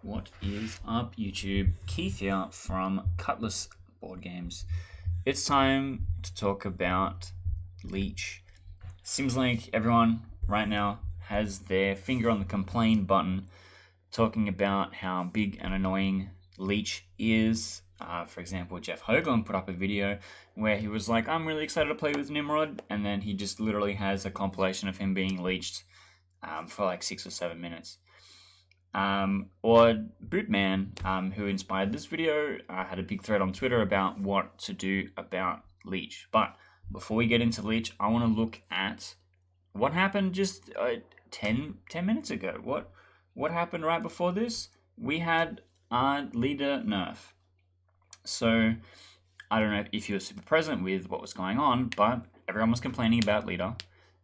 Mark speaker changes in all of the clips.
Speaker 1: What is up, YouTube? Keith here from Cutlass Board Games. It's time to talk about Leech. Seems like everyone right now has their finger on the complain button, talking about how big and annoying Leech is. For example, Jeff Hoagland put up a video where he was like, I'm really excited to play with Nimrod, and then he just literally has a compilation of him being leeched for like 6 or 7 minutes. Or Bootman, who inspired this video, had a big thread on Twitter about what to do about Leech. But before we get into Leech, I want to look at what happened just 10 minutes ago. What happened right before this? We had our leader nerf. So I don't know if you were super present with what was going on, but everyone was complaining about leader,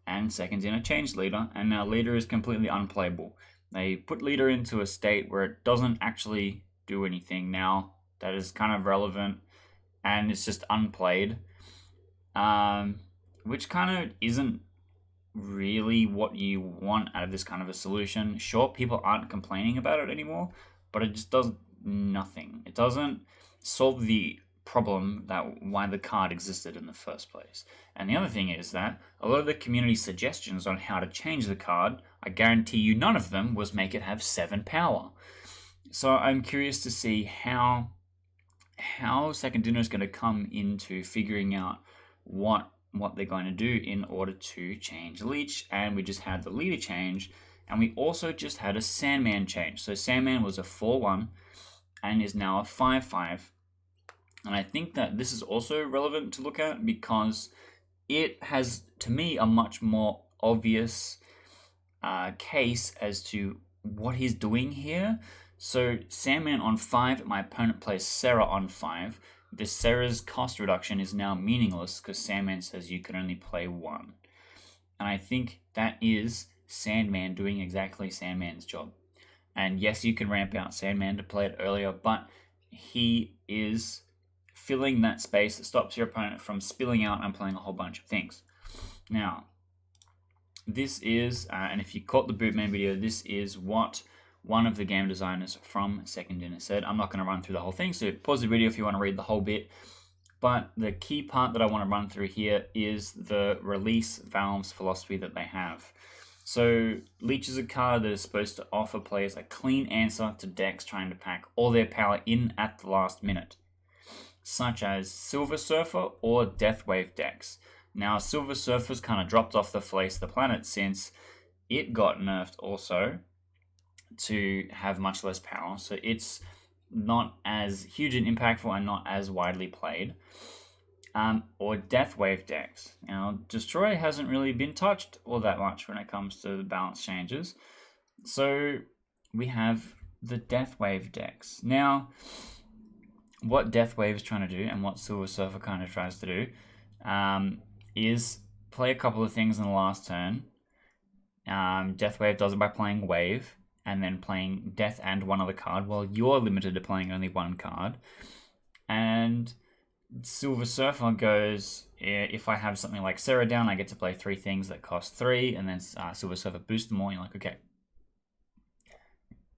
Speaker 1: and second dinner changed leader, and now leader is completely unplayable. They put leader into a state where it doesn't actually do anything now that is kind of relevant, and it's just unplayed, which kind of isn't really what you want out of this kind of a solution. Sure, people aren't complaining about it anymore, but it just does nothing. It doesn't solve the problem that why the card existed in the first place. And the other thing is that a lot of the community suggestions on how to change the card, I guarantee you none of them was make it have 7 power. So I'm curious to see how Second Dinner is going to come into figuring out what they're going to do in order to change Leech. And we just had the leader change, and we also just had a Sandman change. So Sandman was a 4/1 and is now a 5/5. And I think that this is also relevant to look at because it has, to me, a much more obvious case as to what he's doing here. So Sandman on 5, my opponent plays Sarah on 5. This Sarah's cost reduction is now meaningless because Sandman says you can only play 1. And I think that is Sandman doing exactly Sandman's job. And yes, you can ramp out Sandman to play it earlier, but he is filling that space that stops your opponent from spilling out and playing a whole bunch of things. Now, this is, and if you caught the Bootman video, this is what one of the game designers from Second Dinner said. I'm not going to run through the whole thing, so pause the video if you want to read the whole bit. But the key part that I want to run through here is the release valves philosophy that they have. So Leech is a card that is supposed to offer players a clean answer to decks trying to pack all their power in at the last minute, such as Silver Surfer or Deathwave decks. Now, Silver Surfer's kind of dropped off the face of the planet since it got nerfed also to have much less power, so it's not as huge and impactful and not as widely played. Or Deathwave decks. Now, Destroy hasn't really been touched all that much when it comes to the balance changes. So we have the Deathwave decks. Now, what Deathwave is trying to do and what Silver Surfer kind of tries to do is play a couple of things in the last turn. Deathwave does it by playing Wave and then playing Death and one other card, while you're limited to playing only one card. And Silver Surfer goes, if I have something like Sarah down, I get to play 3 things that cost 3, and then Silver Surfer boosts them all. You're like, okay,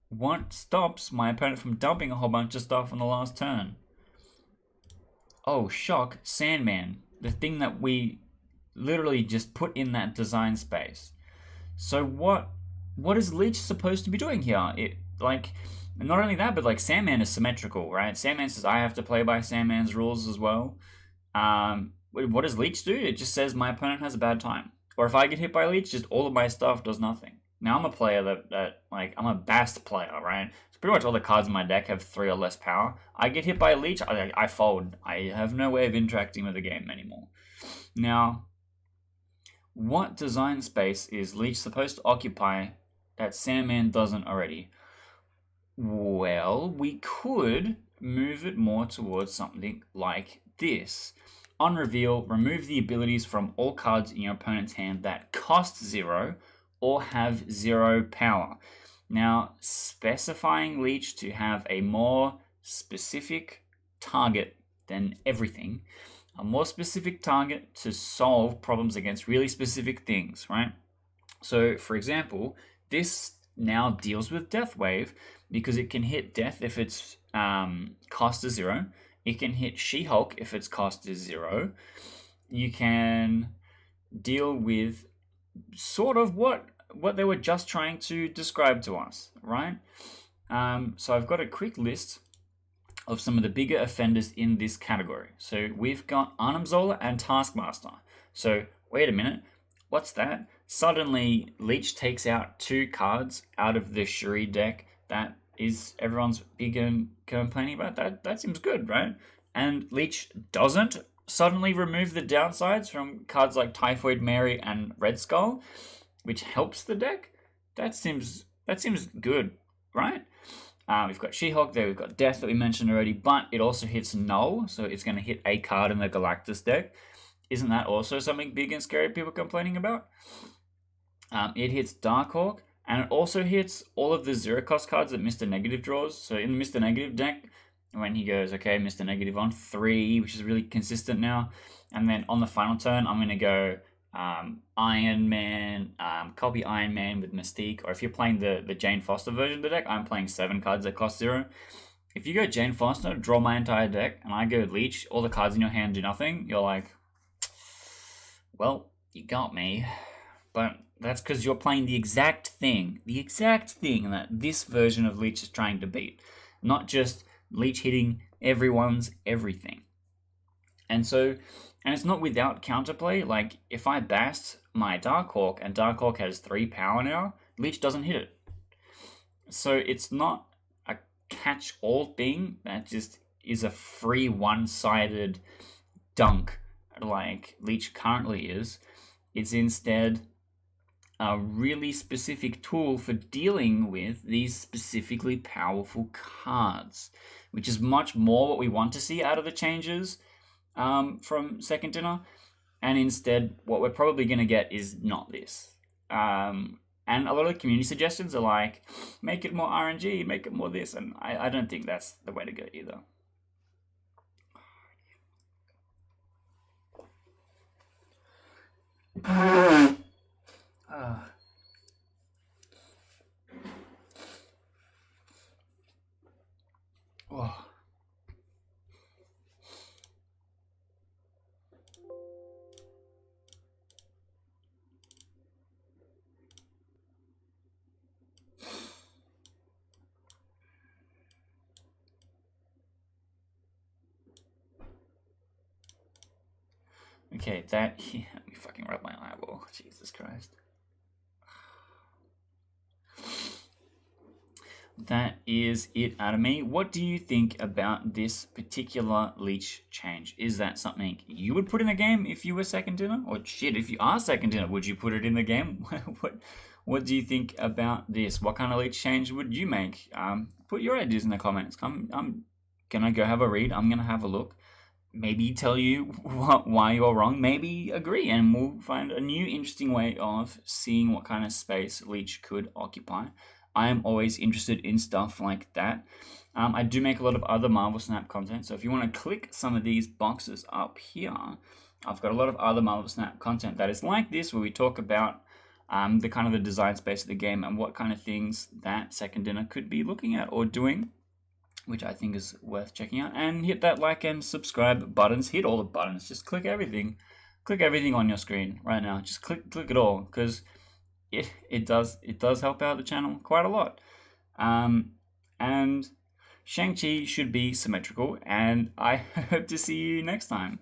Speaker 1: what stops my opponent from dumping a whole bunch of stuff on the last turn? Oh, shock, Sandman, the thing that we literally just put in that design space. So what is Leech supposed to be doing here? Not only that, but like Sandman is symmetrical, right? Sandman says I have to play by Sandman's rules as well. What does Leech do? It just says my opponent has a bad time. Or if I get hit by Leech, just all of my stuff does nothing. Now I'm a player that I'm a Bast player, right? So pretty much all the cards in my deck have 3 or less power. I get hit by Leech, I fold. I have no way of interacting with the game anymore. Now, what design space is Leech supposed to occupy that Sandman doesn't already? Well, we could move it more towards something like this. On reveal, remove the abilities from all cards in your opponent's hand that cost 0 or have 0 power. Now, specifying Leech to have a more specific target than everything, a more specific target to solve problems against really specific things, right? So, for example, this now deals with Death Wave because it can hit Death if its cost is 0. It can hit She-Hulk if its cost is 0. You can deal with sort of what they were just trying to describe to us, right? So I've got a quick list of some of the bigger offenders in this category. So we've got Arnim Zola and Taskmaster. So wait a minute, what's that? Suddenly Leech takes out 2 cards out of the Shuri deck that is everyone's big and complaining about. That seems good, right? And Leech doesn't suddenly remove the downsides from cards like Typhoid Mary and Red Skull, which helps the deck. That seems good, right? We've got She-Hulk there, we've got Death that we mentioned already, but it also hits Null, so it's going to hit a card in the Galactus deck. Isn't that also something big and scary people complaining about? It hits Darkhawk, and it also hits all of the 0-cost cards that Mr. Negative draws. So in the Mr. Negative deck, when he goes, okay, Mr. Negative on 3, which is really consistent now, and then on the final turn, I'm going to go Iron Man, copy Iron Man with Mystique, or if you're playing the Jane Foster version of the deck, I'm playing 7 cards that cost 0. If you go Jane Foster, draw my entire deck, and I go Leech, all the cards in your hand do nothing, you're like, well, you got me. But that's because you're playing the exact thing that this version of Leech is trying to beat. Not just Leech hitting everyone's everything. And it's not without counterplay. Like, if I bast my Darkhawk and Darkhawk has 3 power now, Leech doesn't hit it. So it's not a catch-all thing that just is a free one-sided dunk like Leech currently is. It's instead a really specific tool for dealing with these specifically powerful cards, which is much more what we want to see out of the changes from Second Dinner. And instead, what we're probably going to get is not this. And a lot of the community suggestions are like, make it more RNG, make it more this. And I don't think that's the way to go either. Oh. Okay, let me fucking rub my eyeball. Jesus Christ. That is it out of me. What do you think about this particular Leech change? Is that something you would put in the game if you were Second Dinner? Or shit, if you are Second Dinner, would you put it in the game? What do you think about this? What kind of Leech change would you make? Put your ideas in the comments. I'm gonna go have a read. I'm gonna have a look. Maybe tell you why you're wrong. Maybe agree, and we'll find a new interesting way of seeing what kind of space Leech could occupy. I am always interested in stuff like that. I do make a lot of other Marvel Snap content, so if you want to click some of these boxes up here, I've got a lot of other Marvel Snap content that is like this, where we talk about the kind of the design space of the game and what kind of things that Second Dinner could be looking at or doing, which I think is worth checking out. And hit that like and subscribe buttons. Hit all the buttons. Just click everything. Click everything on your screen right now. Just click it all, because it does help out the channel quite a lot. And Shang-Chi should be symmetrical, and I hope to see you next time.